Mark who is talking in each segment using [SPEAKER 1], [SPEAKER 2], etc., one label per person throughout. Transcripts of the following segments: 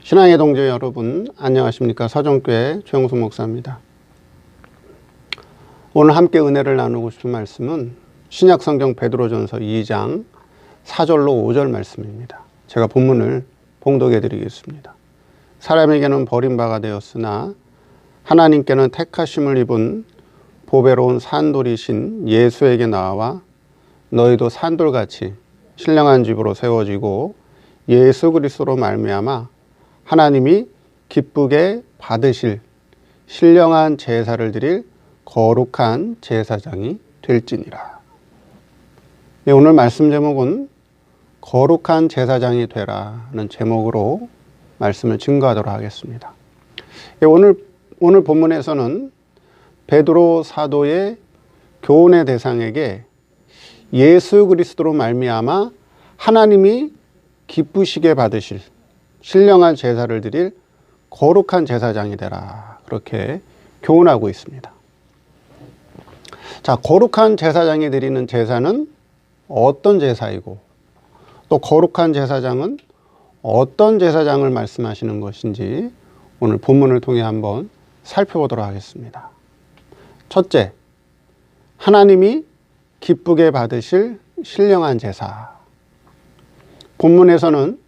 [SPEAKER 1] 신앙의 동지 여러분, 안녕하십니까? 서정교회 최영수 목사입니다. 오늘 함께 은혜를 나누고 싶은 말씀은 신약성경 베드로전서 2장 4절로 5절 말씀입니다. 제가 본문을 봉독해 드리겠습니다. 사람에게는 버림바가 되었으나 하나님께는 택하심을 입은 보배로운 산돌이신 예수에게 나와 너희도 산돌같이 신령한 집으로 세워지고 예수 그리스도로 말미암아 하나님이 기쁘게 받으실 신령한 제사를 드릴 거룩한 제사장이 될지니라. 네, 오늘 말씀 제목은 거룩한 제사장이 되라는 제목으로 말씀을 증거하도록 하겠습니다. 네, 오늘 본문에서는 베드로 사도의 교훈의 대상에게 예수 그리스도로 말미암아 하나님이 기쁘시게 받으실 신령한 제사를 드릴 거룩한 제사장이 되라, 그렇게 교훈하고 있습니다. 자, 거룩한 제사장이 드리는 제사는 어떤 제사이고 또 거룩한 제사장은 어떤 제사장을 말씀하시는 것인지 오늘 본문을 통해 한번 살펴보도록 하겠습니다. 첫째, 하나님이 기쁘게 받으실 신령한 제사. 본문에서는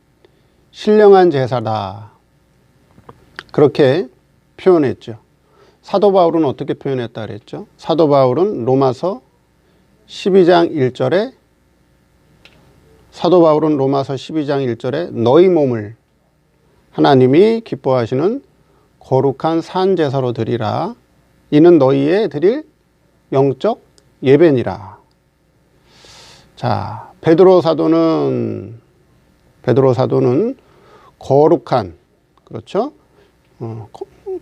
[SPEAKER 1] 신령한 제사다, 그렇게 표현했죠. 사도 바울은 어떻게 표현했다 그랬죠? 사도 바울은 로마서 12장 1절에 너희 몸을 하나님이 기뻐하시는 거룩한 산 제사로 드리라. 이는 너희의 드릴 영적 예배니라. 자, 베드로 사도는 거룩한, 그렇죠?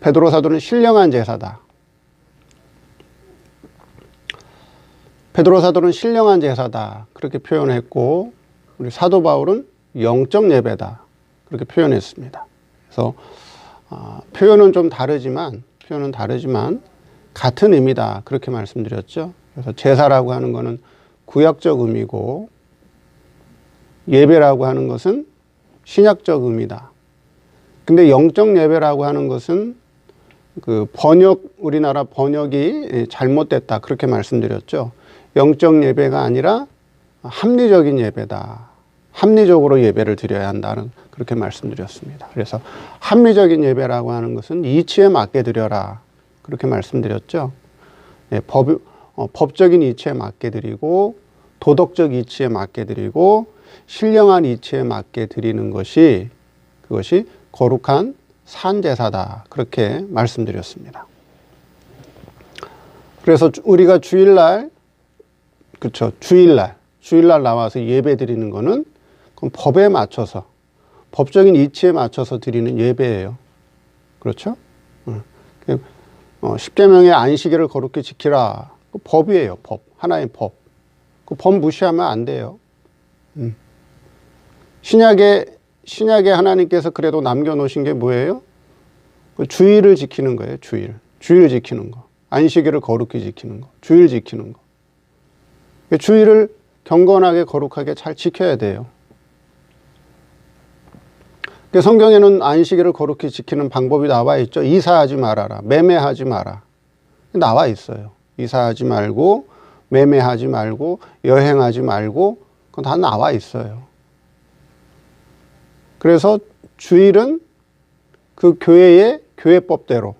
[SPEAKER 1] 베드로 사도는 신령한 제사다. 베드로 사도는 신령한 제사다, 그렇게 표현했고, 우리 사도 바울은 영적 예배다, 그렇게 표현했습니다. 그래서 표현은 다르지만 같은 의미다, 그렇게 말씀드렸죠. 그래서 제사라고 하는 것은 구약적 의미고 예배라고 하는 것은 신약적 의미다. 근데 영적 예배라고 하는 것은 우리나라 번역이 잘못됐다, 그렇게 말씀드렸죠. 영적 예배가 아니라 합리적인 예배다. 합리적으로 예배를 드려야 한다는, 그렇게 말씀드렸습니다. 그래서 합리적인 예배라고 하는 것은 이치에 맞게 드려라, 그렇게 말씀드렸죠. 법적인 이치에 맞게 드리고 도덕적 이치에 맞게 드리고 신령한 이치에 맞게 드리는 것이, 그것이 거룩한 산제사다, 그렇게 말씀드렸습니다. 그래서 우리가 주일날 나와서 예배 드리는 거는 그건 법에 맞춰서, 법적인 이치에 맞춰서 드리는 예배예요. 그렇죠? 십계명의 안식일을 거룩히 지키라, 그 법이에요. 법, 하나의 법. 그 법 무시하면 안 돼요. 신약에 하나님께서 그래도 남겨놓으신 게 뭐예요? 그 주일을 지키는 거예요. 주일 지키는 거. 안식일을 거룩히 지키는 거. 주일 지키는 거. 주일을 경건하게 거룩하게 잘 지켜야 돼요. 성경에는 안식일을 거룩히 지키는 방법이 나와 있죠. 이사하지 말아라. 매매하지 마라. 나와 있어요. 이사하지 말고, 매매하지 말고, 여행하지 말고, 그건 다 나와 있어요. 그래서 주일은 그 교회의 교회법대로,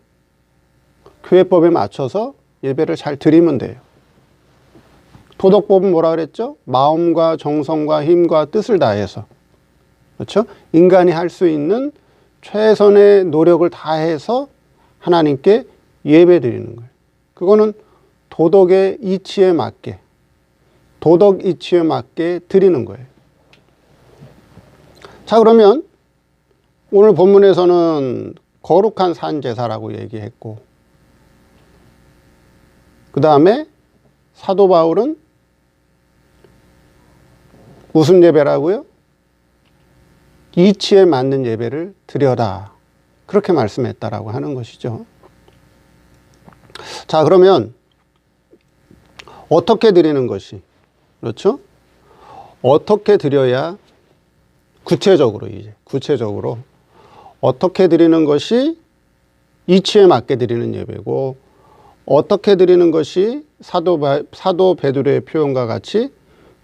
[SPEAKER 1] 교회법에 맞춰서 예배를 잘 드리면 돼요. 도덕법은 뭐라 그랬죠? 마음과 정성과 힘과 뜻을 다해서, 그렇죠? 인간이 할 수 있는 최선의 노력을 다해서 하나님께 예배 드리는 거예요. 그거는 도덕의 이치에 맞게, 도덕 이치에 맞게 드리는 거예요. 자, 그러면 오늘 본문에서는 거룩한 산제사라고 얘기했고, 그 다음에 사도 바울은 무슨 예배라고요? 이치에 맞는 예배를 드려라, 그렇게 말씀했다라고 하는 것이죠. 자, 그러면 어떻게 드리는 것이, 그렇죠? 어떻게 드려야 구체적으로 어떻게 드리는 것이 이치에 맞게 드리는 예배고 어떻게 드리는 것이 사도 베드로의 표현과 같이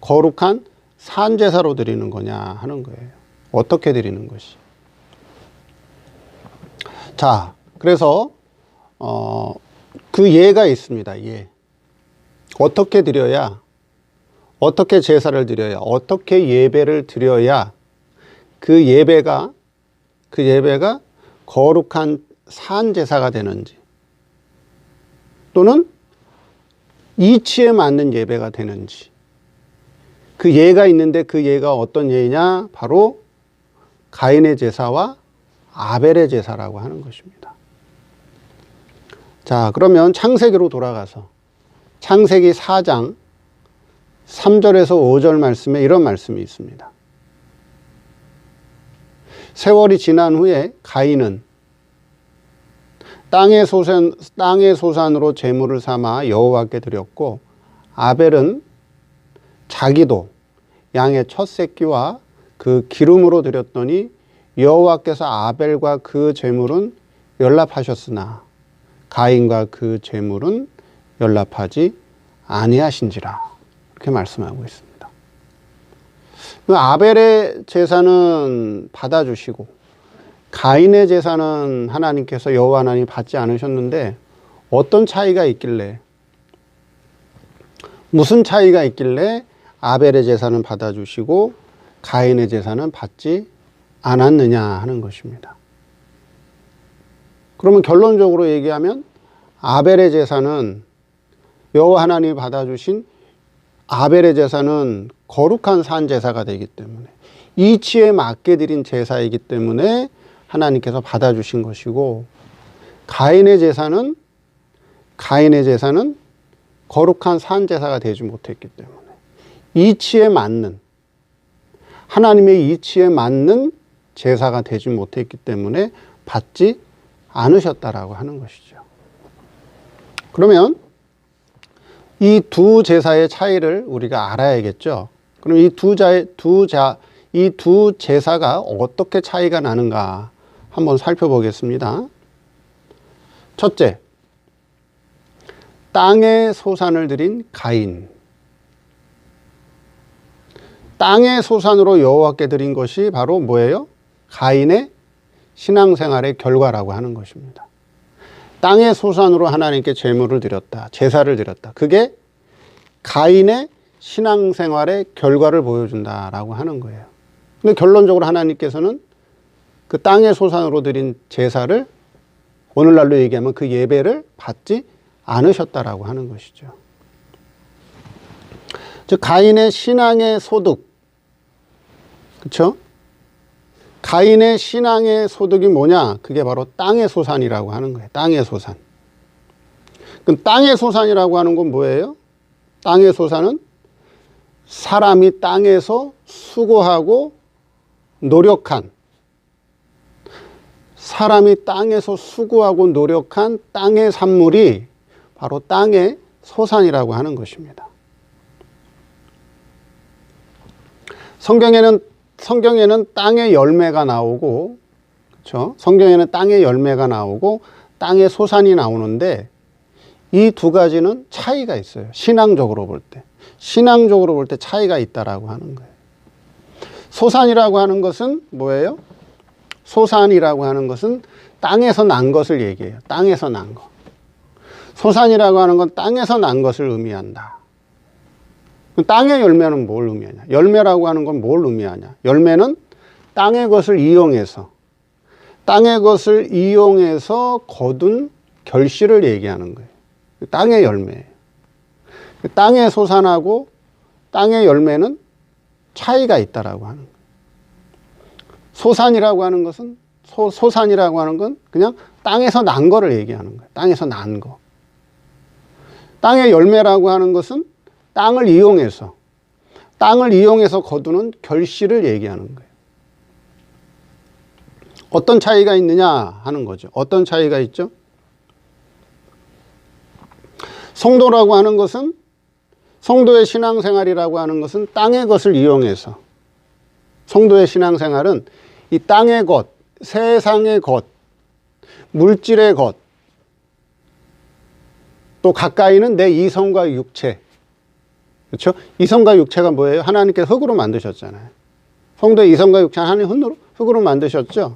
[SPEAKER 1] 거룩한 산제사로 드리는 거냐 하는 거예요. 어떻게 드리는 것이. 자, 그래서 그 예가 있습니다. 예. 어떻게 드려야, 어떻게 제사를 드려야, 어떻게 예배를 드려야 그 예배가 거룩한 산제사가 되는지, 또는 이치에 맞는 예배가 되는지. 그 예가 있는데 그 예가 어떤 예냐? 바로 가인의 제사와 아벨의 제사라고 하는 것입니다. 자, 그러면 창세기로 돌아가서 창세기 4장 3절에서 5절 말씀에 이런 말씀이 있습니다. 세월이 지난 후에 가인은 땅의 소산으로 제물을 삼아 여호와께 드렸고, 아벨은 자기도 양의 첫 새끼와 그 기름으로 드렸더니 여호와께서 아벨과 그 제물은 연락하셨으나 가인과 그 제물은 연락하지 아니하신지라. 이렇게 말씀하고 있습니다. 아벨의 제사는 받아주시고 가인의 제사는 하나님께서 여호와 하나님이 받지 않으셨는데, 어떤 차이가 있길래, 무슨 차이가 있길래 아벨의 제사는 받아주시고 가인의 제사는 받지 않았느냐 하는 것입니다. 그러면 결론적으로 얘기하면 아벨의 제사는, 여호와 하나님이 받아주신 아벨의 제사는 거룩한 산제사가 되기 때문에, 이치에 맞게 드린 제사이기 때문에 하나님께서 받아주신 것이고, 가인의 제사는 거룩한 산제사가 되지 못했기 때문에 이치에 맞는, 하나님의 이치에 맞는 제사가 되지 못했기 때문에 받지 않으셨다라고 하는 것이죠. 그러면 이 두 제사의 차이를 우리가 알아야겠죠. 그럼 이 두 제사가 어떻게 차이가 나는가 한번 살펴보겠습니다. 첫째, 땅의 소산을 드린 가인. 땅의 소산으로 여호와께 드린 것이 바로 뭐예요? 가인의 신앙생활의 결과라고 하는 것입니다. 땅의 소산으로 하나님께 제물을 드렸다, 제사를 드렸다. 그게 가인의 신앙생활의 결과를 보여준다라고 하는 거예요. 근데 결론적으로 하나님께서는 그 땅의 소산으로 드린 제사를, 오늘날로 얘기하면 그 예배를 받지 않으셨다라고 하는 것이죠. 즉 가인의 신앙의 소득, 그렇죠? 가인의 신앙의 소득이 뭐냐? 그게 바로 땅의 소산이라고 하는 거예요. 땅의 소산. 그럼 땅의 소산이라고 하는 건 뭐예요? 땅의 소산은 사람이 땅에서 수고하고 노력한, 사람이 땅에서 수고하고 노력한 땅의 산물이 바로 땅의 소산이라고 하는 것입니다. 성경에는 땅의 열매가 나오고, 그렇죠? 성경에는 땅의 열매가 나오고 땅의 소산이 나오는데, 이 두 가지는 차이가 있어요. 신앙적으로 볼 때 차이가 있다라고 하는 거예요. 소산이라고 하는 것은 뭐예요? 소산이라고 하는 것은 땅에서 난 것을 얘기해요. 땅에서 난 것. 소산이라고 하는 건 땅에서 난 것을 의미한다. 땅의 열매는 뭘 의미하냐? 열매라고 하는 건 뭘 의미하냐? 열매는 땅의 것을 이용해서 거둔 결실을 얘기하는 거예요. 땅의 열매예요. 땅의 소산하고 땅의 열매는 차이가 있다라고 하는 거예요. 소산이라고 하는 것은, 소산이라고 하는 건 그냥 땅에서 난 거를 얘기하는 거예요. 땅에서 난 거. 땅의 열매라고 하는 것은 땅을 이용해서 거두는 결실을 얘기하는 거예요. 어떤 차이가 있느냐 하는 거죠. 어떤 차이가 있죠? 성도라고 하는 것은, 성도의 신앙생활이라고 하는 것은 땅의 것을 이용해서, 성도의 신앙생활은 이 땅의 것, 세상의 것, 물질의 것, 또 가까이는 내 이성과 육체. 그렇죠? 이성과 육체가 뭐예요? 하나님께서 흙으로 만드셨잖아요. 성도의 이성과 육체 하나님 흙으로 만드셨죠?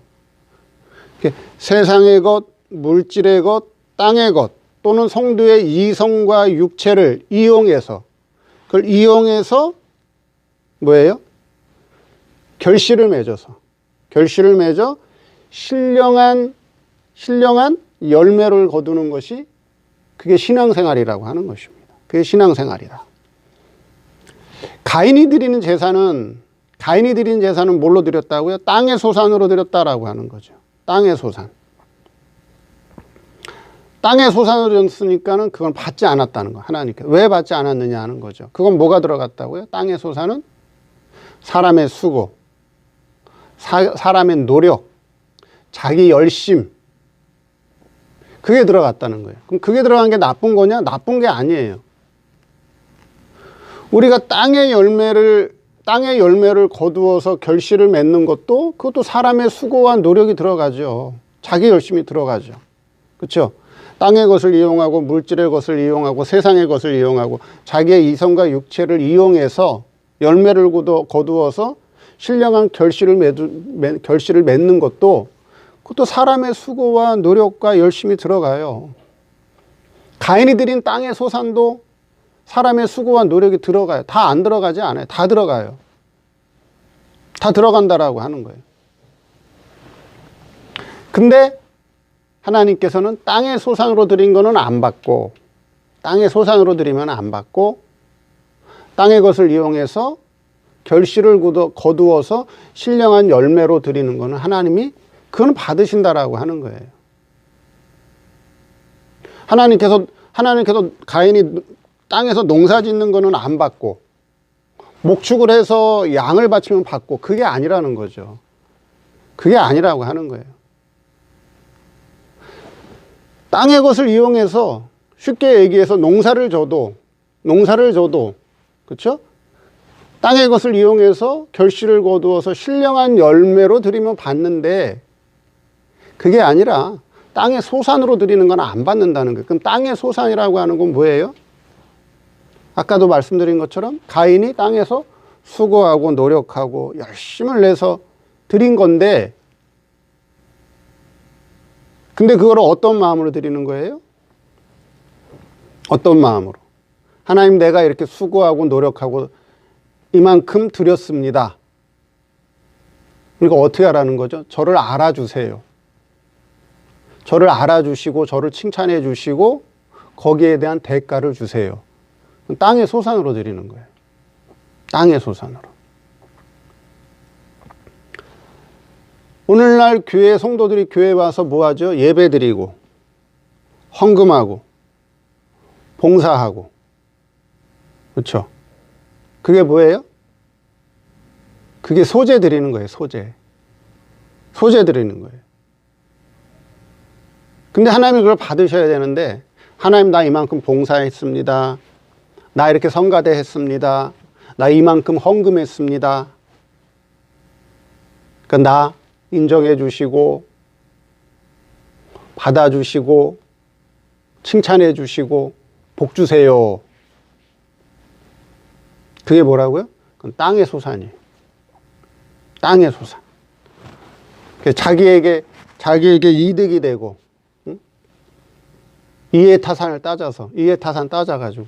[SPEAKER 1] 세상의 것, 물질의 것, 땅의 것, 또는 성도의 이성과 육체를 이용해서, 그걸 이용해서 뭐예요? 결실을 맺어서, 결실을 맺어 신령한 열매를 거두는 것이 그게 신앙생활이라고 하는 것입니다. 그게 신앙생활이다. 가인이 드리는 제사는 뭘로 드렸다고요? 땅의 소산으로 드렸다라고 하는 거죠. 땅의 소산. 땅의 소산으로 드렸으니까는 그건 받지 않았다는 거. 하나님께서 왜 받지 않았느냐 하는 거죠. 그건 뭐가 들어갔다고요? 땅의 소산은 사람의 수고, 사람의 노력, 자기 열심, 그게 들어갔다는 거예요. 그럼 그게 들어간 게 나쁜 거냐? 나쁜 게 아니에요. 우리가 땅의 열매를 거두어서 결실을 맺는 것도, 그것도 사람의 수고와 노력이 들어가죠. 자기 열심이 들어가죠. 그렇죠? 땅의 것을 이용하고, 물질의 것을 이용하고, 세상의 것을 이용하고, 자기의 이성과 육체를 이용해서 열매를 거두어서 신령한 결실을 맺는 것도, 그것도 사람의 수고와 노력과 열심이 들어가요. 가인이 드린 땅의 소산도 사람의 수고와 노력이 들어가요. 다 안 들어가지 않아요. 다 들어가요. 다 들어간다라고 하는 거예요. 근데 하나님께서는 땅의 소산으로 드린 거는 안 받고, 땅의 소산으로 드리면 안 받고, 땅의 것을 이용해서 결실을 거두어서 신령한 열매로 드리는 거는 하나님이 그건 받으신다라고 하는 거예요. 하나님께서 가인이 땅에서 농사 짓는 거는 안 받고, 목축을 해서 양을 바치면 받고, 그게 아니라는 거죠. 그게 아니라고 하는 거예요. 땅의 것을 이용해서, 쉽게 얘기해서 농사를 져도, 그렇죠? 땅의 것을 이용해서 결실을 거두어서 신령한 열매로 드리면 받는데, 그게 아니라 땅의 소산으로 드리는 건 안 받는다는 거예요. 그럼 땅의 소산이라고 하는 건 뭐예요? 아까도 말씀드린 것처럼 가인이 땅에서 수고하고 노력하고 열심을 내서 드린 건데, 근데 그걸 어떤 마음으로 드리는 거예요? 어떤 마음으로? 하나님, 내가 이렇게 수고하고 노력하고 이만큼 드렸습니다. 그러니까 어떻게 하라는 거죠? 저를 알아주세요. 저를 알아주시고 저를 칭찬해 주시고 거기에 대한 대가를 주세요. 땅의 소산으로 드리는 거예요. 땅의 소산으로. 오늘날 교회 성도들이 교회에 와서 뭐 하죠? 예배 드리고, 헌금하고, 봉사하고. 그렇죠? 그게 뭐예요? 그게 소재 드리는 거예요. 소재 드리는 거예요. 근데 하나님이 그걸 받으셔야 되는데, 하나님, 나 이만큼 봉사했습니다. 나 이렇게 성가대 했습니다. 나 이만큼 헌금했습니다. 그러니까 나 인정해 주시고, 받아주시고, 칭찬해 주시고, 복 주세요. 그게 뭐라고요? 그건 땅의 소산이에요. 땅의 소산. 자기에게 이득이 되고, 응? 이해타산 따져가지고,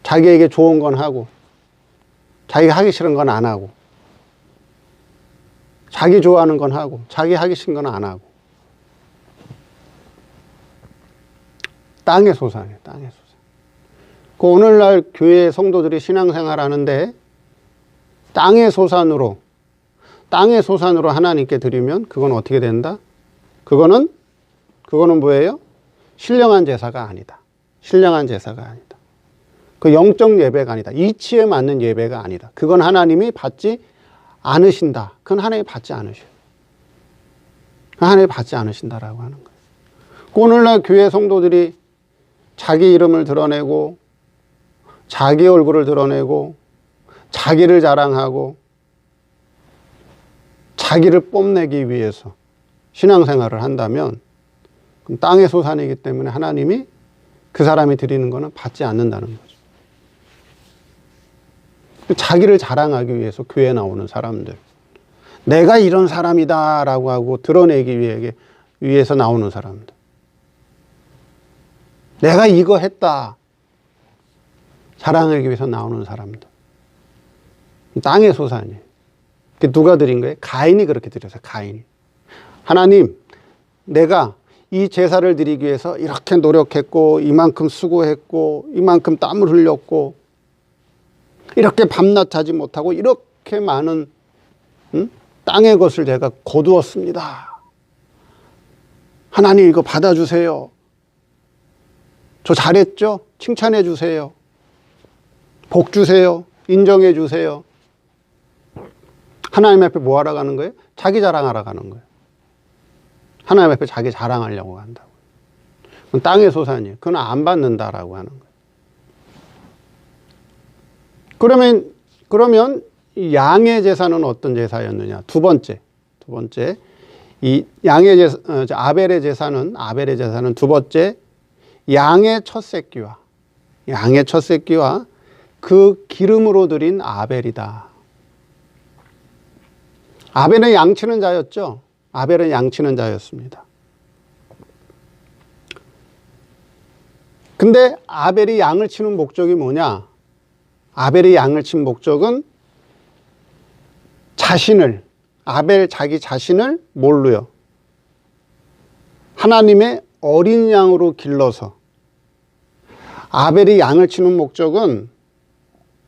[SPEAKER 1] 자기에게 좋은 건 하고, 자기가 하기 싫은 건 안 하고, 자기 좋아하는 건 하고, 자기 하기 싫은 건 안 하고. 땅의 소산이에요. 땅의 소산. 그 오늘날 교회 성도들이 신앙생활 하는데 땅의 소산으로 하나님께 드리면 그건 어떻게 된다? 그거는 뭐예요? 신령한 제사가 아니다. 신령한 제사가 아니다. 그 영적 예배가 아니다. 이치에 맞는 예배가 아니다. 그건 하나님이 받지 않으신다. 그건 하나님이 받지 않으셔요. 하나님이 받지 않으신다라고 하는 거예요. 그 오늘날 교회 성도들이 자기 이름을 드러내고, 자기 얼굴을 드러내고, 자기를 자랑하고, 자기를 뽐내기 위해서 신앙생활을 한다면 그럼 땅의 소산이기 때문에 하나님이 그 사람이 드리는 거는 받지 않는다는 거죠. 자기를 자랑하기 위해서 교회에 나오는 사람들, 내가 이런 사람이다 라고 하고 드러내기 위해서 나오는 사람들, 내가 이거 했다 자랑하기 위해서 나오는 사람들, 땅의 소산이에요. 누가 드린 거예요? 가인이 그렇게 드렸어요. 가인이. 하나님, 내가 이 제사를 드리기 위해서 이렇게 노력했고 이만큼 수고했고 이만큼 땀을 흘렸고 이렇게 밤낮 자지 못하고 이렇게 많은 땅의 것을 제가 거두었습니다. 하나님 이거 받아주세요. 저 잘했죠? 칭찬해 주세요. 복 주세요. 인정해 주세요. 하나님 앞에 뭐 하러 가는 거예요? 자기 자랑하러 가는 거예요. 하나님 앞에 자기 자랑하려고 한다고. 그건 땅의 소산이에요. 그건 안 받는다라고 하는 거예요. 그러면 양의 제사는 어떤 제사였느냐? 두 번째, 이 양의 제사, 아벨의 제사는 두 번째, 양의 첫 새끼와 그 기름으로 드린 아벨이다. 아벨은 양치는 자였죠. 아벨은 양치는 자였습니다. 근데 아벨이 양을 치는 목적이 뭐냐? 아벨이 양을 친 목적은 자기 자신을 뭘로요? 하나님의 어린 양으로 길러서. 아벨이 양을 치는 목적은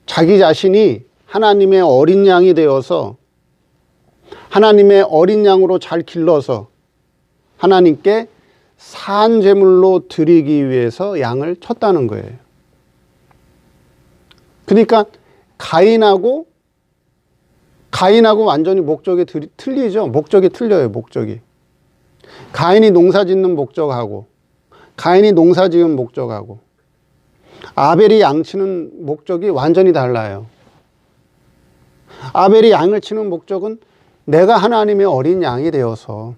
[SPEAKER 1] 자기 자신이 하나님의 어린 양이 되어서 하나님의 어린 양으로 잘 길러서 하나님께 산 제물로 드리기 위해서 양을 쳤다는 거예요. 그러니까 가인하고 완전히 목적이 틀리죠. 목적이 틀려요. 목적이. 가인이 농사 짓는 목적하고 가인이 농사 지은 목적하고 아벨이 양치는 목적이 완전히 달라요. 아벨이 양을 치는 목적은 내가 하나님의 어린 양이 되어서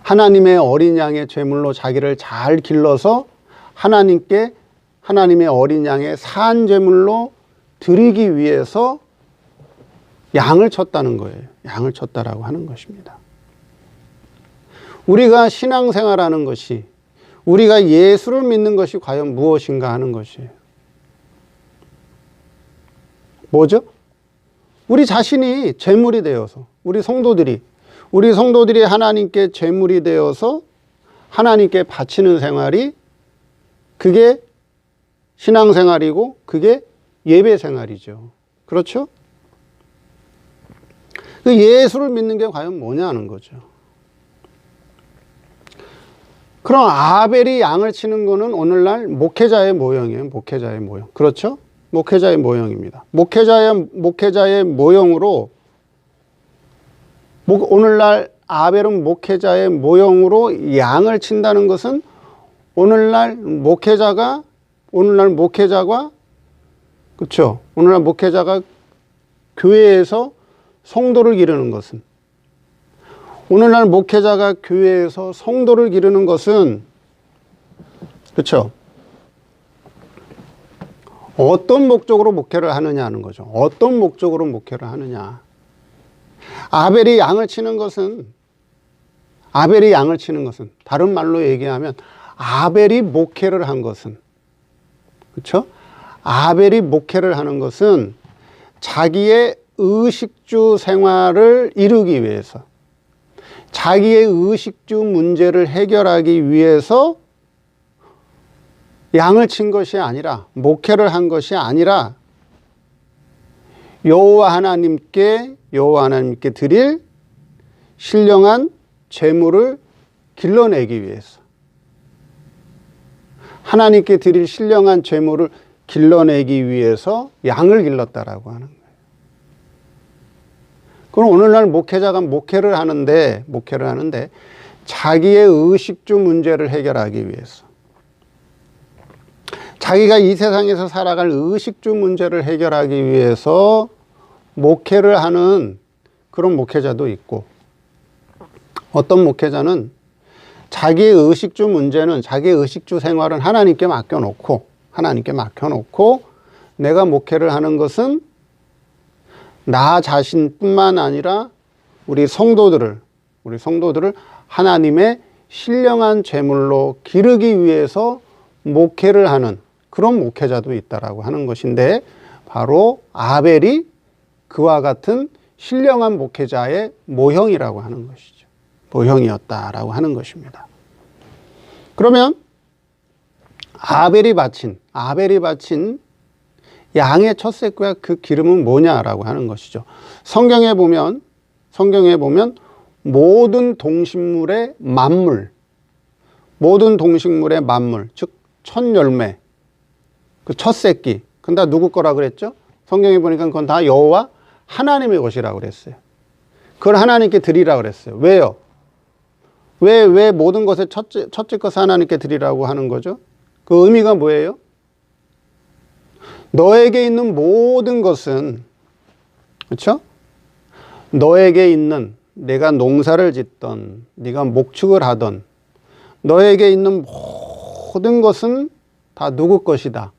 [SPEAKER 1] 하나님의 어린 양의 제물로 자기를 잘 길러서 하나님께 하나님의 어린 양의 산 제물로 드리기 위해서 양을 쳤다는 거예요. 양을 쳤다라고 하는 것입니다. 우리가 신앙생활하는 것이, 우리가 예수를 믿는 것이 과연 무엇인가 하는 것이에요. 뭐죠? 우리 자신이 제물이 되어서, 우리 성도들이 하나님께 제물이 되어서 하나님께 바치는 생활이, 그게 신앙생활이고 그게 예배생활이죠. 그렇죠? 그 예수를 믿는 게 과연 뭐냐는 거죠. 그럼 아벨이 양을 치는 거는 오늘날 목회자의 모형이에요. 목회자의 모형. 그렇죠? 목회자의 모형입니다. 목회자의 모형으로, 오늘날 아벨은 목회자의 모형으로 양을 친다는 것은 오늘날 목회자가 그렇죠? 오늘날 목회자가 교회에서 성도를 기르는 것은, 오늘날 목회자가 교회에서 성도를 기르는 것은, 그렇죠? 어떤 목적으로 목회를 하느냐 하는 거죠. 어떤 목적으로 목회를 하느냐. 아벨이 양을 치는 것은, 다른 말로 얘기하면 아벨이 목회를 한 것은, 그렇죠? 아벨이 목회를 하는 것은 자기의 의식주 생활을 이루기 위해서, 자기의 의식주 문제를 해결하기 위해서 양을 친 것이 아니라, 목회를 한 것이 아니라 여호와 하나님께 드릴 신령한 제물을 길러내기 위해서, 하나님께 드릴 신령한 제물을 길러내기 위해서 양을 길렀다라고 하는 거예요. 그럼 오늘날 목회자가 목회를 하는데 자기의 의식주 문제를 해결하기 위해서, 자기가 이 세상에서 살아갈 의식주 문제를 해결하기 위해서 목회를 하는 그런 목회자도 있고, 어떤 목회자는 자기의 의식주 문제는, 자기의 의식주 생활은 하나님께 맡겨놓고 내가 목회를 하는 것은 나 자신뿐만 아니라 우리 성도들을 하나님의 신령한 제물로 기르기 위해서 목회를 하는 그런 목회자도 있다라고 하는 것인데, 바로 아벨이 그와 같은 신령한 목회자의 모형이라고 하는 것이죠. 모형이었다라고 하는 것입니다. 그러면 아벨이 바친 양의 첫 새끼와 그 기름은 뭐냐라고 하는 것이죠. 성경에 보면 모든 동식물의 만물, 즉 첫 열매, 그 첫 새끼, 그건 다 누구 거라 그랬죠? 성경에 보니까 그건 다 여호와 하나님의 것이라고 그랬어요. 그걸 하나님께 드리라고 그랬어요. 왜요? 왜 모든 것의 첫째 것을 하나님께 드리라고 하는 거죠? 그 의미가 뭐예요? 너에게 있는 모든 것은, 그렇죠? 너에게 있는, 내가 농사를 짓던, 네가 목축을 하던, 너에게 있는 모든 것은 다 누구 것이다?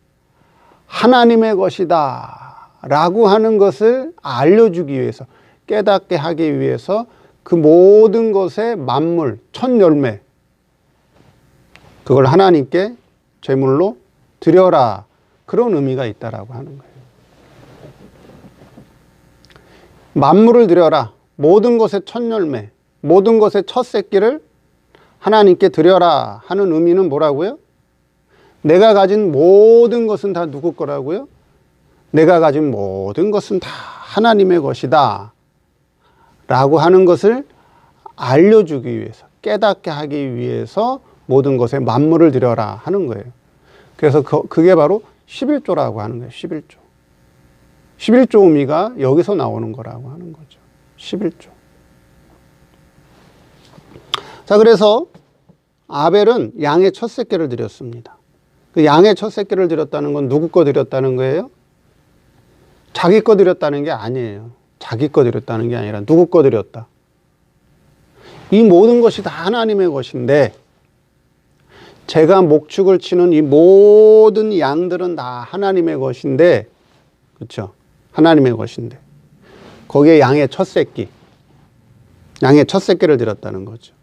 [SPEAKER 1] 하나님의 것이다 라고 하는 것을 알려주기 위해서, 깨닫게 하기 위해서 그 모든 것의 만물, 첫 열매, 그걸 하나님께 제물로 드려라, 그런 의미가 있다라고 하는 거예요. 만물을 드려라, 모든 것의 첫 열매, 모든 것의 첫 새끼를 하나님께 드려라 하는 의미는 뭐라고요? 내가 가진 모든 것은 다 누구 거라고요? 내가 가진 모든 것은 다 하나님의 것이다 라고 하는 것을 알려주기 위해서, 깨닫게 하기 위해서 모든 것에 만물을 드려라 하는 거예요. 그래서 그게 바로 11조라고 하는 거예요. 11조 의미가 여기서 나오는 거라고 하는 거죠. 11조. 자, 그래서 아벨은 양의 첫 새끼를 드렸습니다. 그 양의 첫 새끼를 드렸다는 건 누구 거 드렸다는 거예요? 자기 거 드렸다는 게 아니에요. 자기 거 드렸다는 게 아니라 누구 거 드렸다? 이 모든 것이 다 하나님의 것인데, 제가 목축을 치는 이 모든 양들은 다 하나님의 것인데, 그렇죠? 하나님의 것인데, 거기에 양의 첫 새끼를 드렸다는 거죠.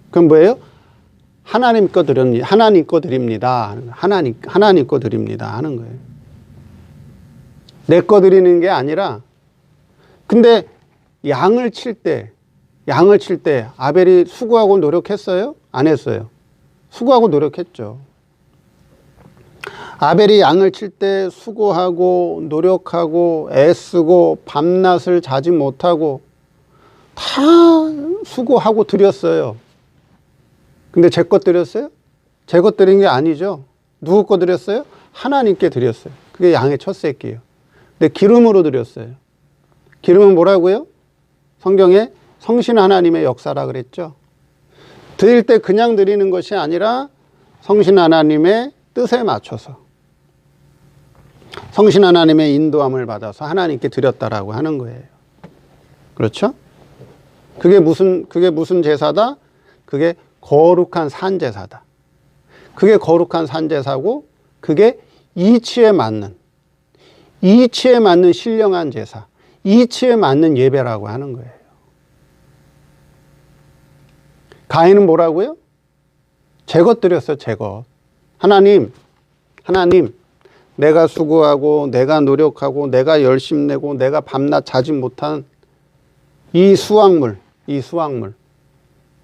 [SPEAKER 1] 그럼 뭐예요? 하나님 거 드립니다. 하나님 거 드립니다 하는 거예요. 내 거 드리는 게 아니라, 근데 양을 칠 때 아벨이 수고하고 노력했어요? 안 했어요? 수고하고 노력했죠. 아벨이 양을 칠 때 수고하고 노력하고 애쓰고 밤낮을 자지 못하고 다 수고하고 드렸어요. 근데 제 것 드렸어요? 제 것 드린 게 아니죠. 누구 거 드렸어요? 하나님께 드렸어요. 그게 양의 첫 새끼예요. 근데 기름으로 드렸어요. 기름은 뭐라고요? 성경에 성신 하나님의 역사라 그랬죠. 드릴 때 그냥 드리는 것이 아니라 성신 하나님의 뜻에 맞춰서, 성신 하나님의 인도함을 받아서 하나님께 드렸다라고 하는 거예요. 그렇죠? 그게 무슨 제사다? 그게 거룩한 산제사다. 그게 거룩한 산제사고, 그게 이치에 맞는 신령한 제사, 이치에 맞는 예배라고 하는 거예요. 가인은 뭐라고요? 제 것 드렸어요, 제 것. 하나님, 내가 수고하고, 내가 노력하고, 내가 열심 내고, 내가 밤낮 자지 못한 이 수확물,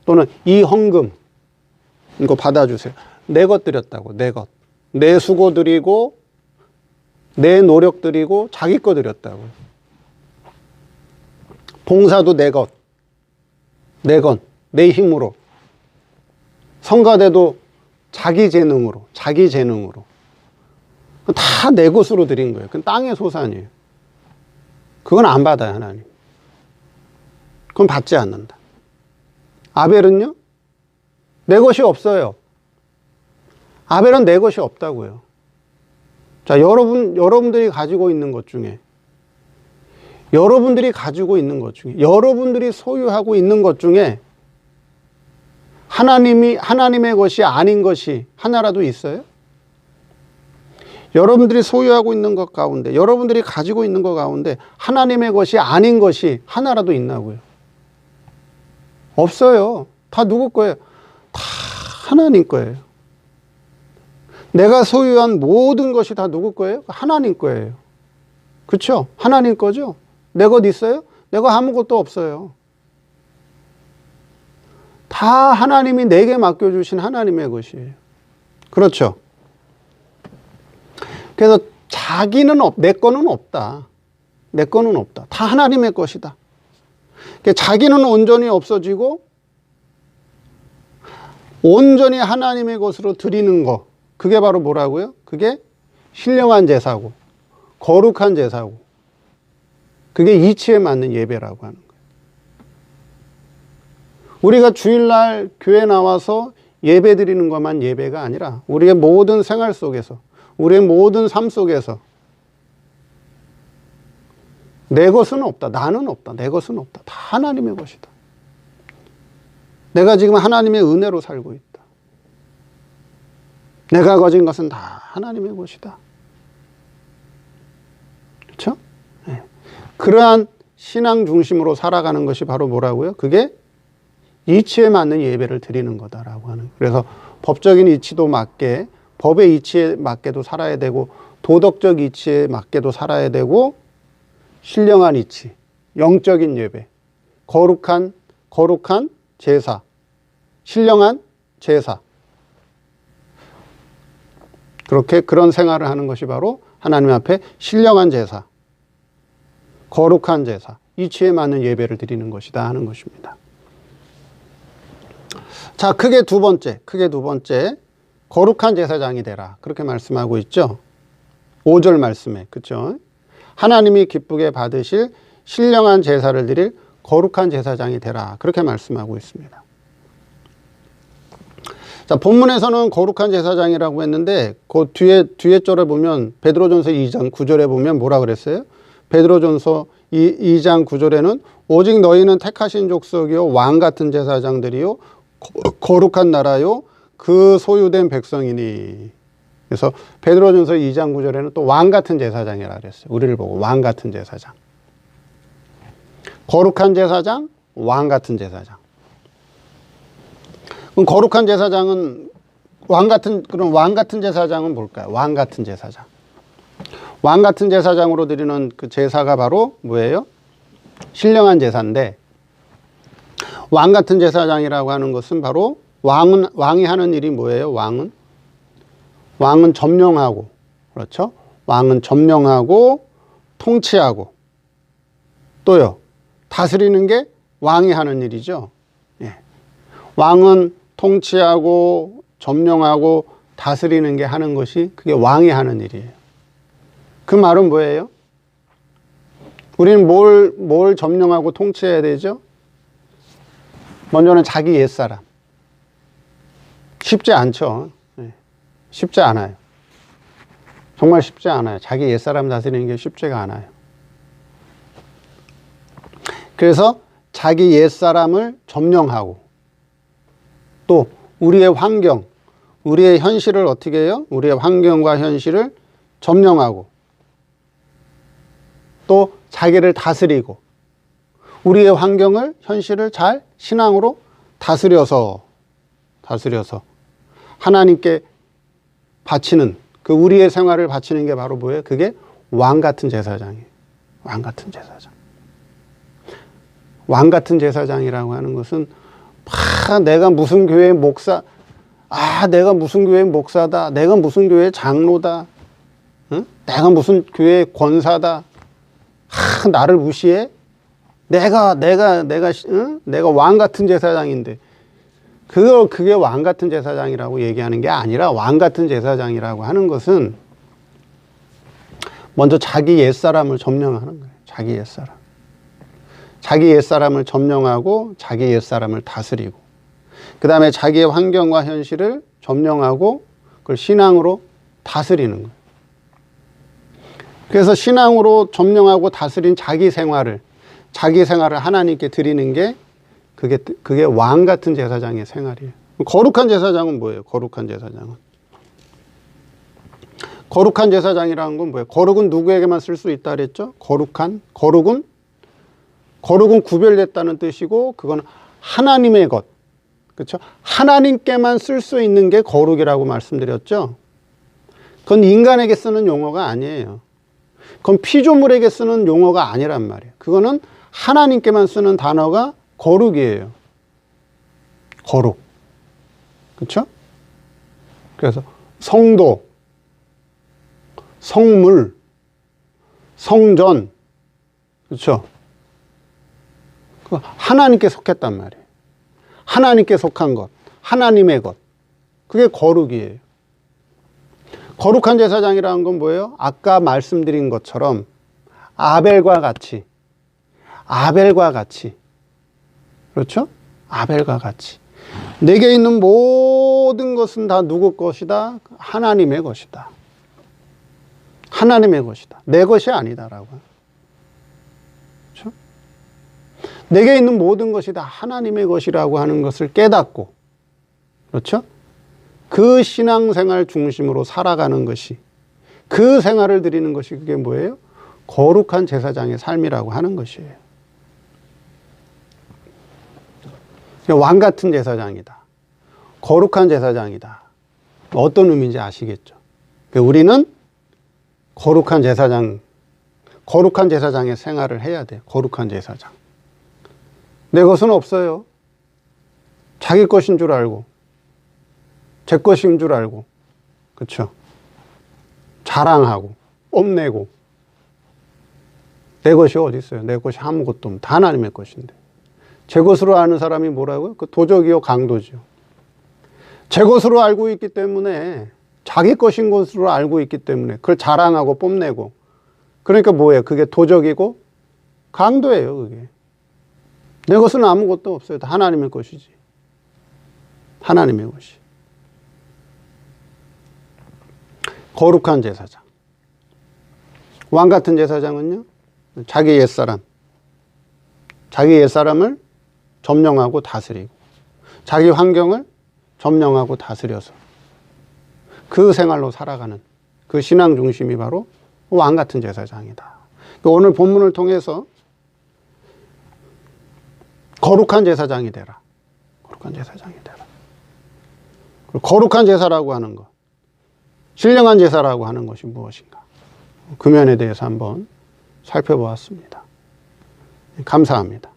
[SPEAKER 1] 또는 이 헌금, 이거 받아주세요. 내 것 드렸다고, 내 것. 내 수고 드리고, 내 노력 드리고, 자기 거 드렸다고. 봉사도 내 것, 내 힘으로. 성가대도 자기 재능으로. 다 내 것으로 드린 거예요. 그건 땅의 소산이에요. 그건 안 받아요, 하나님. 그건 받지 않는다. 아벨은요? 내 것이 없어요. 아벨은 내 것이 없다고요. 자, 여러분들이 가지고 있는 것 중에 여러분들이 가지고 있는 것 중에, 여러분들이 소유하고 있는 것 중에 하나님의 것이 아닌 것이 하나라도 있어요? 여러분들이 소유하고 있는 것 가운데, 여러분들이 가지고 있는 것 가운데 하나님의 것이 아닌 것이 하나라도 있나고요? 없어요. 다 누구 거예요? 다 하나님 거예요. 내가 소유한 모든 것이 다 누구 거예요? 하나님 거예요. 그렇죠? 하나님 거죠? 내 것 있어요? 내 거 아무것도 없어요. 다 하나님이 내게 맡겨주신 하나님의 것이에요. 그렇죠? 그래서 내 거는 없다. 내 거는 없다. 다 하나님의 것이다. 자기는 온전히 없어지고 온전히 하나님의 것으로 드리는 거, 그게 바로 뭐라고요? 그게 신령한 제사고 거룩한 제사고 그게 이치에 맞는 예배라고 하는 거예요. 우리가 주일날 교회 나와서 예배 드리는 것만 예배가 아니라 우리의 모든 생활 속에서, 우리의 모든 삶 속에서 내 것은 없다, 나는 없다, 내 것은 없다. 다 하나님의 것이다. 내가 지금 하나님의 은혜로 살고 있다. 내가 가진 것은 다 하나님의 것이다. 그렇죠? 네. 그러한 신앙 중심으로 살아가는 것이 바로 뭐라고요? 그게 이치에 맞는 예배를 드리는 거다라고 하는. 그래서 법적인 이치도 맞게, 법의 이치에 맞게도 살아야 되고, 도덕적 이치에 맞게도 살아야 되고, 신령한 이치, 영적인 예배, 거룩한 제사, 신령한 제사. 그런 생활을 하는 것이 바로 하나님 앞에 신령한 제사, 거룩한 제사, 이치에 맞는 예배를 드리는 것이다 하는 것입니다. 자, 크게 두 번째, 거룩한 제사장이 되라. 그렇게 말씀하고 있죠. 5절 말씀에, 그렇죠? 하나님이 기쁘게 받으실 신령한 제사를 드릴 거룩한 제사장이 되라. 그렇게 말씀하고 있습니다. 자, 본문에서는 거룩한 제사장이라고 했는데 그 뒤에 절에 보면 베드로전서 2장 9절에 보면 뭐라 그랬어요? 베드로전서 2장 9절에는 오직 너희는 택하신 족속이요 왕 같은 제사장들이요 거룩한 나라요 그 소유된 백성이니. 그래서 베드로전서 2장 9절에는 또 왕 같은 제사장이라 그랬어요. 우리를 보고 왕 같은 제사장. 거룩한 제사장, 왕 같은 제사장. 그럼 거룩한 제사장은 왕 같은 제사장은 뭘까요? 왕 같은 제사장. 왕 같은 제사장으로 드리는 그 제사가 바로 뭐예요? 신령한 제사인데, 왕 같은 제사장이라고 하는 것은 바로 왕이 하는 일이 뭐예요? 왕은 점령하고, 그렇죠? 왕은 점령하고 통치하고 또요, 다스리는 게 왕이 하는 일이죠. 예. 왕은 통치하고 점령하고 다스리는 게 하는 것이 그게 왕이 하는 일이에요. 그 말은 뭐예요? 우리는 뭘 점령하고 통치해야 되죠? 먼저는 자기 옛사람. 쉽지 않죠. 네. 쉽지 않아요. 정말 쉽지 않아요. 자기 옛사람 다스리는 게 쉽지가 않아요. 그래서 자기 옛사람을 점령하고 또 우리의 환경, 우리의 현실을 어떻게 해요? 우리의 환경과 현실을 점령하고 또 자기를 다스리고 우리의 환경을, 현실을 잘 신앙으로 다스려서 하나님께 바치는, 그 우리의 생활을 바치는 게 바로 뭐예요? 그게 왕 같은 제사장이에요. 왕 같은 제사장. 왕 같은 제사장이라고 하는 것은 내가 무슨 교회 목사, 내가 무슨 교회 목사다, 내가 무슨 교회 장로다, 응? 내가 무슨 교회 권사다, 나를 무시해? 내가 왕 같은 제사장인데, 그게 왕 같은 제사장이라고 얘기하는 게 아니라, 왕 같은 제사장이라고 하는 것은 먼저 자기 옛사람을 점령하는 거예요. 자기 옛사람. 자기 옛사람을 점령하고 자기 옛사람을 다스리고 그 다음에 자기의 환경과 현실을 점령하고 그걸 신앙으로 다스리는 거예요. 그래서 신앙으로 점령하고 다스린 자기 생활을 하나님께 드리는 게 그게 왕 같은 제사장의 생활이에요. 거룩한 제사장은 뭐예요? 거룩한 제사장이라는 건 뭐예요? 거룩은 누구에게만 쓸 수 있다 그랬죠? 거룩은 구별됐다는 뜻이고, 그건 하나님의 것. 그렇죠? 하나님께만 쓸 수 있는 게 거룩이라고 말씀드렸죠? 그건 인간에게 쓰는 용어가 아니에요. 그건 피조물에게 쓰는 용어가 아니란 말이에요. 그거는 하나님께만 쓰는 단어가 거룩이에요. 거룩. 그렇죠? 그래서 성도, 성물, 성전, 그렇죠? 하나님께 속했단 말이에요. 하나님께 속한 것, 하나님의 것. 그게 거룩이에요. 거룩한 제사장이라는 건 뭐예요? 아까 말씀드린 것처럼 아벨과 같이, 그렇죠? 아벨과 같이. 내게 있는 모든 것은 다 누구 것이다? 하나님의 것이다. 하나님의 것이다. 내 것이 아니다라고. 그렇죠? 내게 있는 모든 것이 다 하나님의 것이라고 하는 것을 깨닫고, 그렇죠? 그 신앙생활 중심으로 살아가는 것이, 그 생활을 드리는 것이 그게 뭐예요? 거룩한 제사장의 삶이라고 하는 것이에요. 왕 같은 제사장이다. 거룩한 제사장이다. 어떤 의미인지 아시겠죠? 우리는 거룩한 제사장의 생활을 해야 돼요. 거룩한 제사장. 내 것은 없어요. 자기 것인 줄 알고, 제 것인 줄 알고, 그렇죠? 자랑하고, 뽐내고. 내 것이 어디 있어요? 내 것이 아무것도 없는, 다 하나님의 것인데. 제 것으로 아는 사람이 뭐라고요? 그 도적이요, 강도죠. 제 것으로 알고 있기 때문에, 자기 것인 것으로 알고 있기 때문에 그걸 자랑하고 뽐내고, 그러니까 뭐예요? 그게 도적이고 강도예요. 그게. 내 것은 아무것도 없어요. 다 하나님의 것이지. 하나님의 것이. 거룩한 제사장. 왕 같은 제사장은요, 자기 옛사람을 점령하고 다스리고, 자기 환경을 점령하고 다스려서 그 생활로 살아가는 그 신앙 중심이 바로 왕 같은 제사장이다. 오늘 본문을 통해서 거룩한 제사장이 되라. 거룩한 제사장이 되라. 거룩한 제사라고 하는 것, 신령한 제사라고 하는 것이 무엇인가? 그 면에 대해서 한번 살펴보았습니다. 감사합니다.